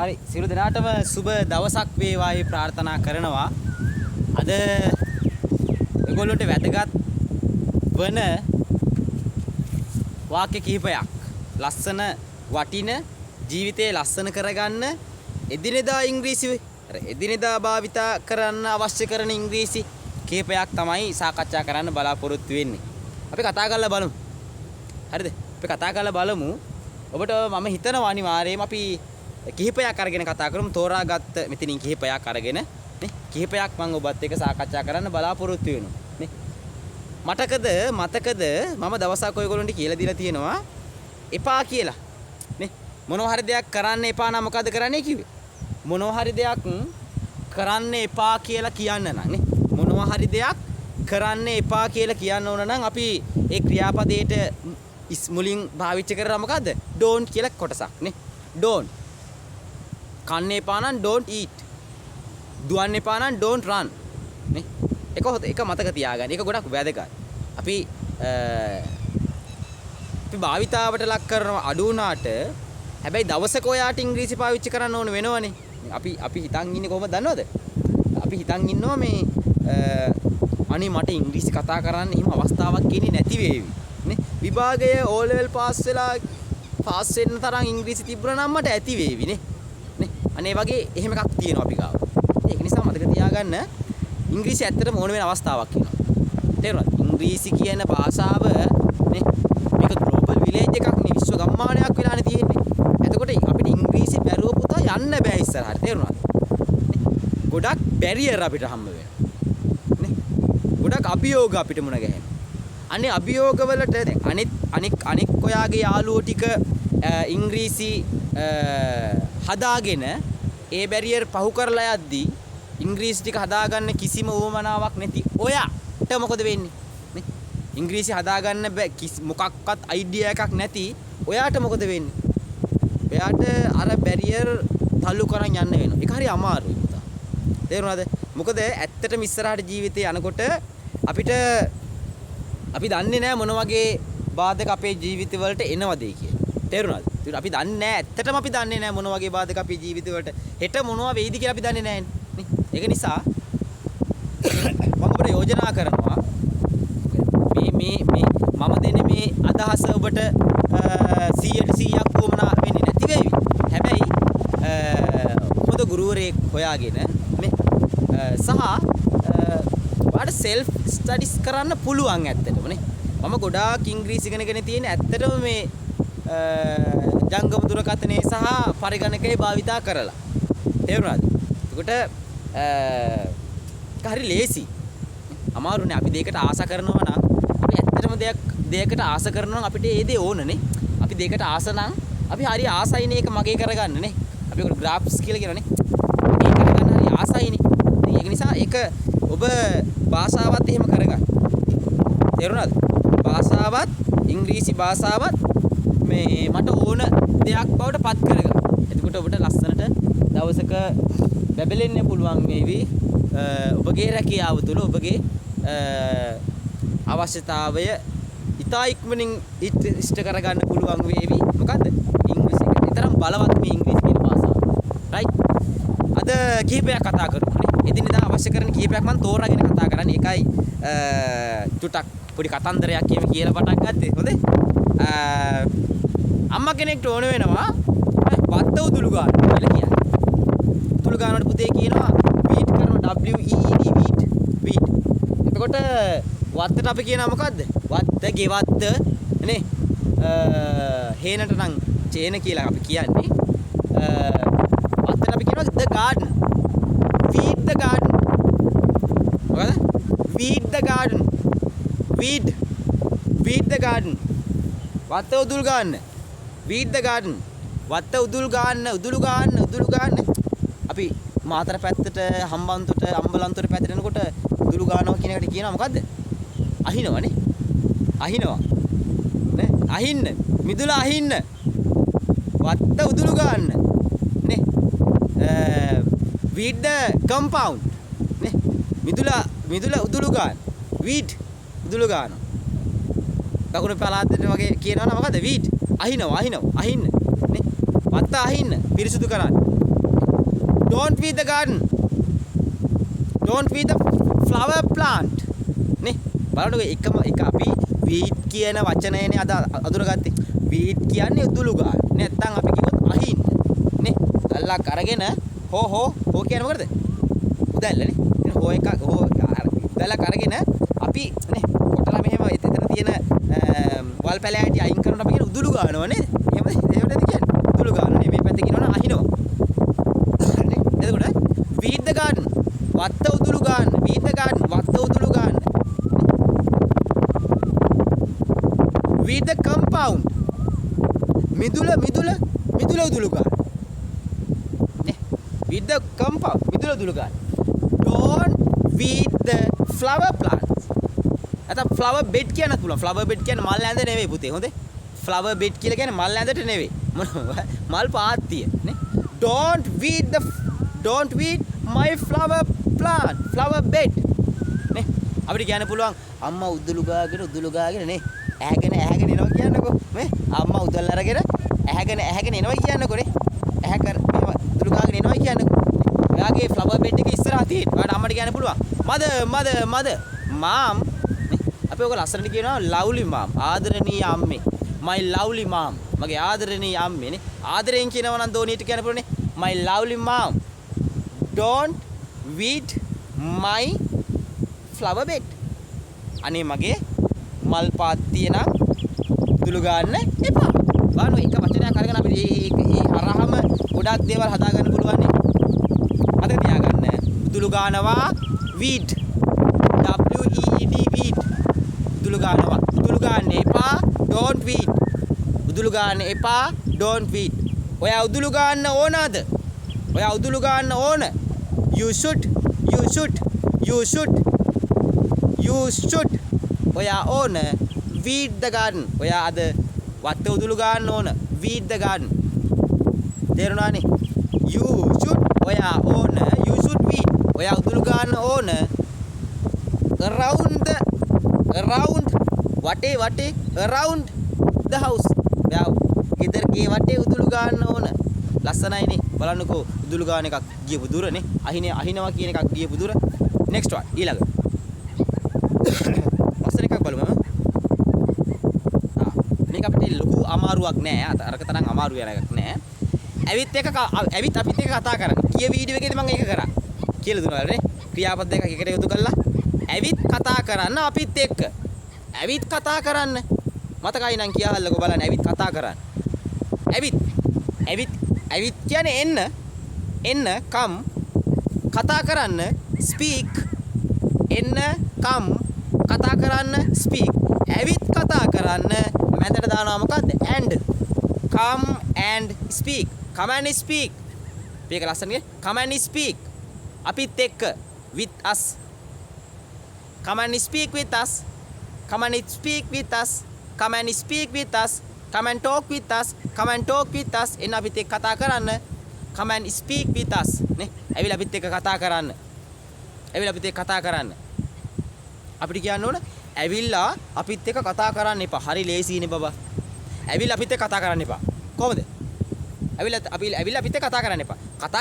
හරි සියලු දෙනාටම සුබ දවසක් වේවායි ප්‍රාර්ථනා කරනවා. අද ඔයගොල්ලන්ට වැදගත් වන වාක්‍ය කිහිපයක් ලස්සන වටින ජීවිතේ ලස්සන කරගන්න එදිනෙදා ඉංග්‍රීසි එදිනෙදා භාවිතා කරන්න අවශ්‍ය කරන ඉංග්‍රීසි කිහිපයක් තමයි සාකච්ඡා කරන්න බලාපොරොත්තු වෙන්නේ. අපි කතා කරලා බලමු. හරිද? අපි කතා කරලා බලමු. ඔබට මම හිතනවා අනිවාර්යයෙන්ම අපි කිහිපයක් අරගෙන කතා කරමු. තෝරාගත්ත මෙතනින් කිහිපයක් අරගෙන නේ කිහිපයක් මම ඔබත් එක්ක සාකච්ඡා කරන්න බලාපොරොත්තු වෙනවා නේ. මතකද මම දවසක් ඔයගොල්ලන්ට කියලා දීලා තියෙනවා එපා කියලා නේ. මොනවා හරි දෙයක් කරන්න එපා නම් මොකද කරන්නේ කිව්වේ? මොනවා හරි දෙයක් කරන්න එපා කියලා කියන්න නම් නේ. මොනවා හරි දෙයක් කරන්න එපා කියලා කියන්න ඕන නම් අපි ඒ ක්‍රියාපදයට මුලින් භාවිත කරා මොකද්ද? don't කියලා කොටසක් නේ. don't. කන්න එපා නම් don't eat. දුවන්න එපා නම් don't run. නේ. ඒක මතක තියාගන්න. ඒක ගොඩක් වැදගත්. අපි භාවිතාවට ලක් කරන අඩු වුණාට හැබැයි දවසක ඔයාට ඉංග්‍රීසි පාවිච්චි කරන්න ඕන වෙනවනේ. අපි හිතන් ඉන්නේ කොහොමද දන්නවද? අපි හිතන් ඉන්නවා මේ අනේ මට ඉංග්‍රීසි කතා කරන්න එහෙම අවස්ථාවක් ඉන්නේ නැති වේවි නේ. විභාගය O level පාස් වෙන්න තරම් ඉංග්‍රීසි තිබුණා නම් මට ඇති වේවි නේ. අනේ වගේ එහෙම එකක් තියෙනවා අපි ගාව. ඒක නිසා මතක තියාගන්න ඉංග්‍රීසි ඇත්තටම ඕන වෙන අවස්ථාවක් වෙනවා. තේරුණාද? ඉංග්‍රීසි කියන භාෂාව නේ මේක ග්ලෝබල් විලේජ් එකක් නේ විශ්ව ගම්මානයක් වෙලානේ තියෙන්නේ. එතකොට අපිට ඉංග්‍රීසි බැරුව පුතා යන්න බෑ ඉස්සරහට. තේරුණාද? ගොඩක් බැරියර් අපිට හම්බ වෙනවා. නේ? ගොඩක් අභියෝග අපිට මුණ ගැහෙනවා. අනේ අභියෝග වලට දැන් අනික් ඔයාගේ යාළුවෝ ටික ඉංග්‍රීසි හදාගෙන ඒ බැරියර් පහු කරලා යද්දී ඉංග්‍රීසි ටික හදාගන්න කිසිම උවමනාවක් නැති ඔයාට මොකද වෙන්නේ නේ? ඉංග්‍රීසි හදාගන්න මොකක්වත් අයිඩියා එකක් නැති ඔයාට මොකද වෙන්නේ? ඔයාට අර බැරියර් තල්ලු කරන් යන්න වෙනවා. ඒක හරි අමාරුයි පුතා. තේරුණාද? මොකද ඇත්තටම ඉස්සරහට ජීවිතේ යනකොට අපි දන්නේ නැහැ මොන වගේ බාධක අපේ ජීවිතවලට එනවද කියලා. තේරුණාද? අපි දන්නේ නැහැ ඇත්තටම අපි දන්නේ නැහැ මොන වගේ බාධක අපේ ජීවිතවලට හෙට මොනවා වෙයිද කියලා අපි දන්නේ නැහැ නේ. ඒක නිසා මම ඔබට යෝජනා කරනවා මේ මම දෙන්නේ මේ අදහස ඔබට 100% වුමනා වෙන්නේ නැති වෙයි. හැබැයි හොඳ ගුරුවරයෙක් හොයාගෙන නේ සහ ඔයාලට self studies කරන්න පුළුවන් ඇත්තටම නේ. මම ගොඩාක් ඉංග්‍රීසි ඉගෙනගෙන තියෙන ඇත්තටම මේ ජංගම දුරකථනයේ සහ පරිගණකයේ භාවිතා කරලා. තේරුණාද? එතකොට හරි ලේසි. අමාරුනේ අපි දෙයකට ආස කරනවා නම් අපි ඇත්තටම දෙයකට ආස කරනවා නම් අපිට ඒ දේ ඕනනේ. අපි දෙයකට ආස නම් අපි හරි ආසයිනේ ඒක මගේ කරගන්න නේ. අපි ඒකට ග්‍රාෆ්ස් කියලා කියනවානේ. ඒක කරගන්න හරි ආසයිනේ. ඒක නිසා ඒක ඔබ භාෂාවත් එහෙම කරගන්න. තේරුණාද? භාෂාවත් ඉංග්‍රීසි භාෂාවත් මේ මට ඕන දෙයක් බවට පත් කරගන්න. එතකොට ඔබට ලස්සනට දවසක බැබලෙන්න පුළුවන් වේවි. ඔබගේ රැකියාව තුළ ඔබගේ අවශ්‍යතාවය ඉතා ඉක්මනින් ඉෂ්ට කරගන්න පුළුවන් වේවි. මොකද්ද? ඉංග්‍රීසි එක. ඒතරම් බලවත් මේ ඉංග්‍රීසි කියන භාෂාව. රයිට්? අද කිහිපයක් කතා කරමු. එදිනෙදා අවශ්‍ය කරන කිහිපයක් මම තෝරාගෙන කතා කරන්නේ. ඒකයි චුටක් පොඩි කතන්දරයක් කියලා පටන් ගත්තේ. හොඳේ? අම්මා කෙනෙක්ට ඕන වෙනවා වත්ත උදුළු ගන්න කියලා කියන්නේ. උදුළු ගන්නකොට පුතේ කියනවා වීට් කරනවා WEED වීට්. එතකොට වත්තට අපි කියනවා මොකද්ද? වත්ත ගෙවත්ත නේ. හේනට නම් චේන කියලා අපි කියන්නේ. වත්තට අපි කියනවා the garden. Feed the garden. මොකද? Feed the garden. Feed the garden. වත්ත උදුළු ගන්න. Feed the garden. වත්ත උදුළු ගන්න. අපි මාතර පැත්තට අම්බලන්තොට පැත්තට යනකොට උදුළු ගන්නවා කියන එකට කියනවා මොකද්ද? අහිනවනේ. අහිනවා. නේ? අහින්න. මිදුලා අහින්න. වත්ත උදුළු ගන්න. නේ? Weed the compound. නේ? මිදුලා උදුළු ගන්න. Weed උදුළු ගන්නවා. දකුණු පළාතට වගේ කියනවා නම් මොකද්ද? Weed අහින්න නේ. වත්ත අහින්න පිරිසුදු කරන්න. don't weed the garden. Don't weed the flower plant. නේ බලන්නකො එක අපි weed කියන වචනයනේ අද අඳුරගත්තේ. weed කියන්නේ උදුළු ගන්න. නැත්තම් අපි කිව්වොත් අහින්න. නේ දැල්ලක් අරගෙන හෝ කියන්නේ මොකටද? උදැල්ලනේ. හෝ එක හෝ දැල්ලක් අරගෙන අපි නේ කොටලා මෙහෙම එතන තියෙන වල් පැලෑටි අයින් කරනකොට අපි කියන උදුළු ගන්නවා නේද? එහෙමද? ඒකටද කියන්නේ? උදුළු ගන්නවා නේ. මේ පැත්තේ කියනවනම් අහිනවා. නේ? එතකොට weed the garden. වත්ත උදුළු ගන්න. weed the garden. වත්ත උදුළු ගන්න. weed the compound. මිදුල උදුළු ගන්න. නේ? weed the compound. මිදුල උදුළු ගන්න. don't weed the flower plants. අත flower bed කියන්නත් පුළුවන්. flower bed කියන්නේ මල් ඇඳ නෙවෙයි පුතේ. හොඳේ. flower bed කියලා කියන්නේ මල් ඇඳට නෙවෙයි. මල් පාත්තිය නේ. don't weed my flower plant. flower bed. නේ. අපිට කියන්න පුළුවන් අම්මා උදුළු ගාගෙන නේ. ඇහැගෙන එනවා කියන්නකෝ. මේ අම්මා උදල් අරගෙන ඇහැගෙන එනවා කියන්නකෝ නේ. ඇහැ කර උදුළු ගාගෙන එනවා කියන්නකෝ. එයාගේ flower bed එක ඉස්සරහා තියෙන. ඔයාලට අම්මට කියන්න පුළුවන්. mother mom අපි ඔක ලස්සනට කියනවා lovely mom ආදරණීය අම්මේ my lovely mom මගේ ආදරණීය අම්මේ නේ ආදරෙන් කියනවා නම් දෝනියට කියන්න පුළුවන්නේ my lovely mom don't weed my flower bed අනේ මගේ මල් පාත්තිය නම් දුළු ගන්න එපා බලන්න එක වචනයක් අරගෙන අපිට ඒ හරහම ගොඩක් දේවල් හදා ගන්න පුළුවන් නේ මතක තියාගන්න දුළු ගන්නවා weed weed උදුළු ගන්නවා උදුළු ගන්න එපා don't weed උදුළු ගන්න එපා don't weed ඔයා උදුළු ගන්න ඕනද ඔයා උදුළු ගන්න ඕන you should ඔයා ඕන weed the garden ඔයා අද වත්ත උදුළු ගන්න ඕන weed the garden තේරුණානේ you should ඔයා ඕන you should weed ඔයා උදුළු ගන්න ඕන around වටේ around the house ඔයා ගෙදරගේ වටේ උදුළු ගන්න ඕන ලස්සනයිනේ බලන්නකෝ උදුළු ගන්න එකක් ගියපු දුරනේ අහිනවා කියන එකක් ගියපු දුර next one ඊළඟ ලස්සන එකක් බලමු මේක අපිට ලොකු අමාරුවක් නෑ අරක තරම් අමාරු වෙන එකක් නෑ ඇවිත් අපිත් එක කතා කරන්න කීය වීඩියෝ එකේදී මම ඒක කරා කියලා දුන්නා නේ ක්‍රියාපද දෙකක් එකට යොදු කළා ඇවිත් කතා කරන්න අපිත් එක්ක ඇවිත් කතා කරන්න මතකයි නම් කියහල්ලකෝ බලන්න ඇවිත් කතා කරන්න ඇවිත් කියන්නේ එන්න come කතා කරන්න speak එන්න come කතා කරන්න speak ඇවිත් කතා කරන්න මැදට දානවා මොකද්ද and come and speak මේක ලස්සනනේ come and speak අපිත් එක්ක with us come and speak with us come and speak with us come and speak with us come and talk with us එන්න අපිත් එක්ක කතා කරන්න come and speak with us නේ ඇවිල්ලා අපිත් එක්ක කතා කරන්න අපිට කියන්න ඕන ඇවිල්ලා අපිත් එක්ක කතා කරන්න එපා හරි ලේසියිනේ බබා ඇවිල්ලා අපිත් එක්ක කතා කරන්න එපා කොහොමද ඇවිල්ලා අපිත් එක්ක කතා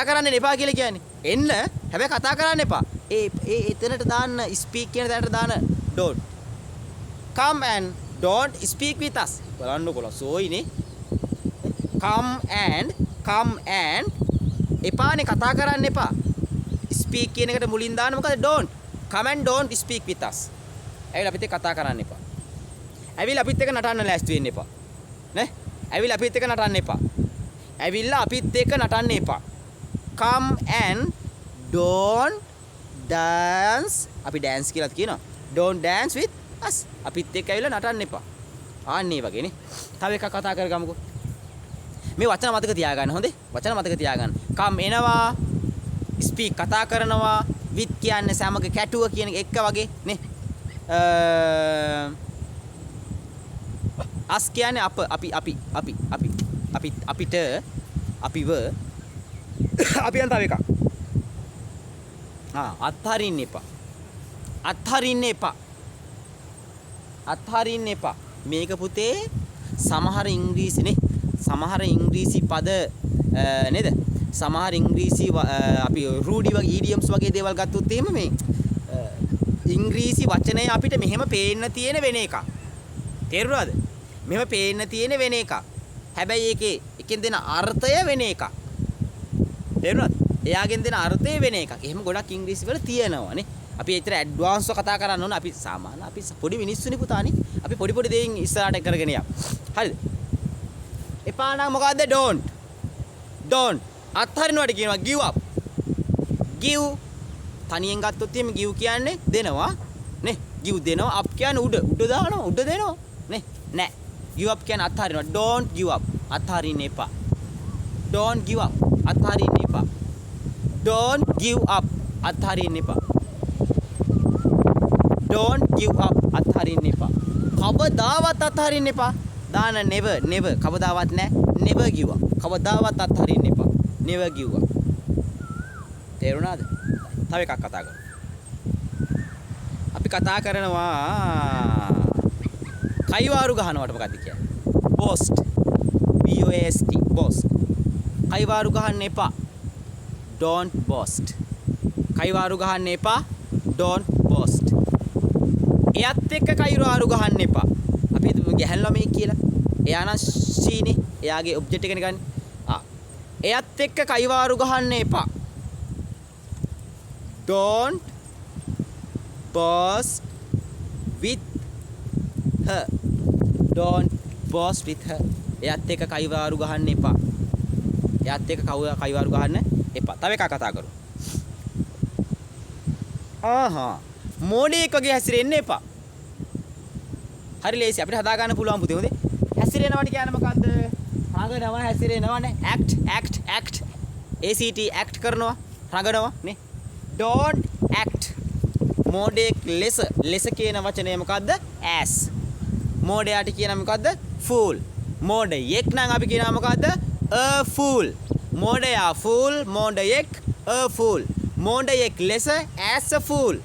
කරන්න එපා කියලා කියන්නේ එන්න හැබැයි කතා කරන්න එපා ඒ එතනට දාන්න speak කියන තැනට දාන්න don't come and don't speak with us බලන්නකො ලසෝයිනේ come and එපානේ කතා කරන්න එපා speak කියන එකට මුලින් දාන්න මොකද don't come and don't speak with us ඇවිල්ලා අපිත් එක්ක කතා කරන්න එපා ඇවිල්ලා අපිත් එක්ක නටන්න ලෑස්ති වෙන්න එපා නේ ඇවිල්ලා අපිත් එක්ක නටන්න එපා come and don't dance අපි dance කියලාත් කියනවා don't dance with us අපිත් එක්ක ඇවිල්ලා නටන්න එපා ආන්නේ වගේනේ තව එකක් කතා කරගමුකෝ මේ වචන මතක තියාගන්න හොඳේ වචන මතක තියාගන්න come එනවා speak කතා කරනවා with කියන්නේ සමග කැටුව කියන එක වගේ නේ us කියන්නේ අපිට අපිව අපි යන තව එකක් අත්හරින්න එපා මේක පුතේ සමහර ඉංග්‍රීසි පද නේද සමහර ඉංග්‍රීසි අපි රූඩි වගේ idioms වගේ දේවල් ගත්තොත් එහෙම මේ ඉංග්‍රීසි වචනය අපිට මෙහෙම පේන්න තියෙන වෙන එකක්. තේරුණාද? මෙහෙම පේන්න තියෙන වෙන එකක්. හැබැයි ඒකේ එකෙන් දෙන අර්ථය වෙන එකක්. තේරුණාද? එයාගෙන් දෙන අර්ථය වෙන එකක්. එහෙම ගොඩක් ඉංග්‍රීසි වල තියෙනවානේ. අපි ඒතර ඇඩ්වාන්ස්ව කතා කරන්න ඕන. අපි සාමාන්‍ය අපි පොඩි මිනිස්සුනේ පුතානේ. අපි පොඩි දෙයින් ඉස්සරහට කරගෙන යමු. හරිද? එපා නම් මොකද්ද? don't අත්හරිනවට කියනවා give up. give තනියෙන් ගත්තොත් එහෙම give කියන්නේ දෙනවා නේ. give දෙනවා up කියන්නේ උඩ දානවා උඩ දෙනවා නේ. නෑ. give up කියන්නේ අත්හරිනවා. don't give up. අත්හරින්න එපා. don't give up. අත්හරින්න එපා. don't give up. අත්හරින්න එපා. don't give up. අත්හරින්න එපා. කවදාවත් අත්හරින්න එපා. දාන never කවදාවත් නෑ. never give up. කවදාවත් අත්හරින්න එපා. never give up. තේරුණාද? තව එකක් කතා කරමු. අපි කතා කරනවා කයිවාරු ගහනවට මොකද්ද කියන්නේ? boast. boast. boast. කයිවාරු ගහන්න එපා. don't boast. කයිවාරු ගහන්න එපා. don't boast. එයත් එක්ක කයිවාරු ගහන්න එපා. අපි ගැහැණු ළමයි කියලා. එයා නම් සීනේ. එයාගේ ඔබ්ජෙක්ට් එකනේ ගන්න. එයත් එක්ක කයිවාරු ගහන්න එපා. don't boast with her. don't boast with her. එයත් එක්ක කයිවාරු ගහන්න එපා. එයත් එක්ක කයිවාරු ගහන්න එපා. තව එකක් කතා කරමු. මෝඩයෙක් වගේ හැසිරෙන්න එපා. හරි ලේසි අපිට හදා ගන්න පුළුවන් පුතේ. හොඳේ. හැසිරෙනවට කියන්නේ මොකද්ද? රඟනවා හැසිරෙනවානේ. act act act කරනවා රඟනවා නේ. don't act. මෝඩයෙක් ලෙස කියන වචනය මොකද්ද? as. මෝඩයාට කියන මොකද්ද? fool. මෝඩයෙක් නම් අපි කියනවා මොකද්ද? a fool. මෝඩයා fool. මෝඩයෙක් a fool. මෝඩයෙක් ලෙස as a fool.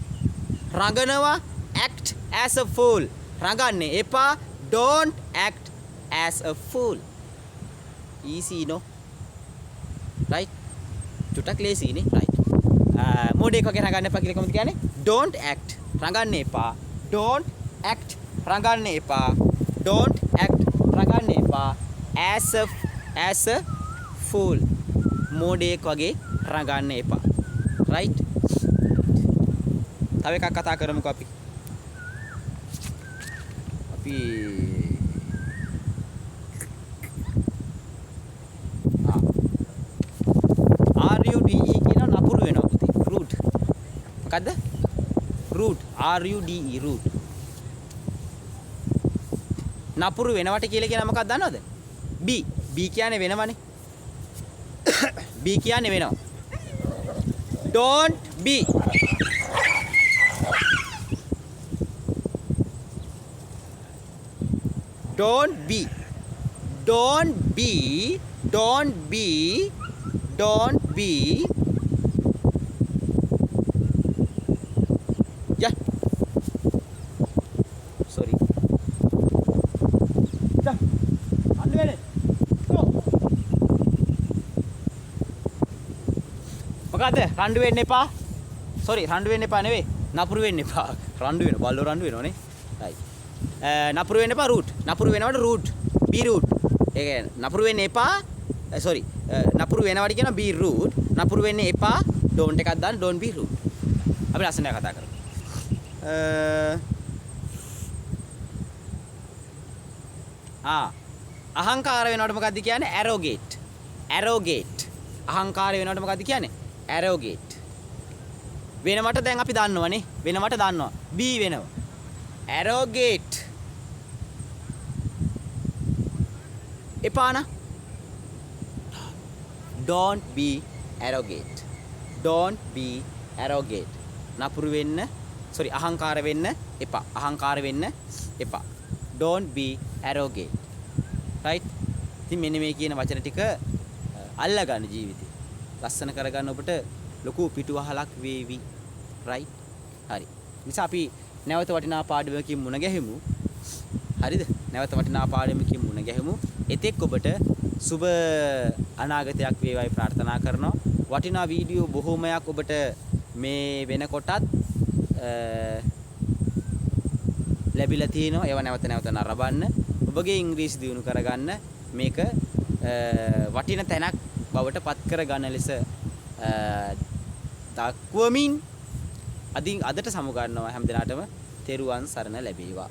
රඟනවා act as a fool. රඟන්නේ එපා. don't act as a fool. easy no? right? චුට්ටක් ලේසි නේ? right? මෝඩයෙක් වගේ රඟන්න එපා කියලා කොහොමද කියන්නේ? don't act. රඟන්න එපා. don't act. රඟන්න එපා. don't act. රඟන්න එපා. as a fool. මෝඩයෙක් වගේ රඟන්න එපා. right? තව එකක් කතා කරමුකෝ අපි. rude කියන නපුරු වෙනවා පුතේ. rude. මොකද්ද? rude. rude. rude. නපුරු වෙනවට කියලා කියන මොකක්ද දන්නවද? b කියන්නේ වෙනවනේ. b කියන්නේ වෙනව. don't be. don't be. don't be. don't be. don't be. yeah. sorry. yeah. අන්න go. මොකද්ද? රණ්ඩු වෙන්න එපා. sorry රණ්ඩු වෙන්න එපා නෙවෙයි. නපුරු වෙන්න එපා. රණ්ඩු වෙන බල්ලෝ රණ්ඩු වෙනවනේ. right. නපුරු වෙන්න එපා rude. නපුරු වෙනවට rude. be rude. ඒ කියන්නේ නපුරු වෙන්න එපා. sorry. නපුරු වෙනවට කියන be rude. නපුරු වෙන්න එපා. don't එකක් දාන්න don't be rude. අපි ලස්සනට කතා කරමු. අහංකාර වෙනවට මොකද්ද කියන්නේ? arrogate. arrogate. අහංකාර වෙනවට මොකද්ද කියන්නේ? arrogate. වෙනවට දැන් අපි දන්නවනේ. වෙනවට දන්නවා. be වෙනවා. arrogate. එපාන. don't be arrogate. don't be arrogate. නපුරු වෙන්න sorry අහංකාර වෙන්න එපා. අහංකාර වෙන්න එපා. don't be arrogate. right? ඉතින් මෙන්න මේ කියන වචන ටික අල්ලගන්න ජීවිතේ. ලස්සන කරගන්න ඔබට ලොකු පිටුවහලක් වේවි. right? හරි. නිසා අපි නැවත වටිනා පාඩමකින් මුණ ගැහෙමු. හරිද? නැවත වටිනා පාඩමකින් මුණ ගැහෙමු. එතෙක් ඔබට සුබ අනාගතයක් වේවායි ප්‍රාර්ථනා කරනවා. වටිනා වීඩියෝ බොහෝමයක් ඔබට මේ වෙනකොටත් ලැබිලා තිනවා. ඒව නැවත නැවත නරඹන්න. ඔබගේ ඉංග්‍රීසි දියුණු කරගන්න මේක වටින තැනක් බවට පත් කරගන්න ලෙස දක්වමින් අදට සමු ගන්නවා හැම දිනාටම තෙරුවන් සරණ ලැබේවා.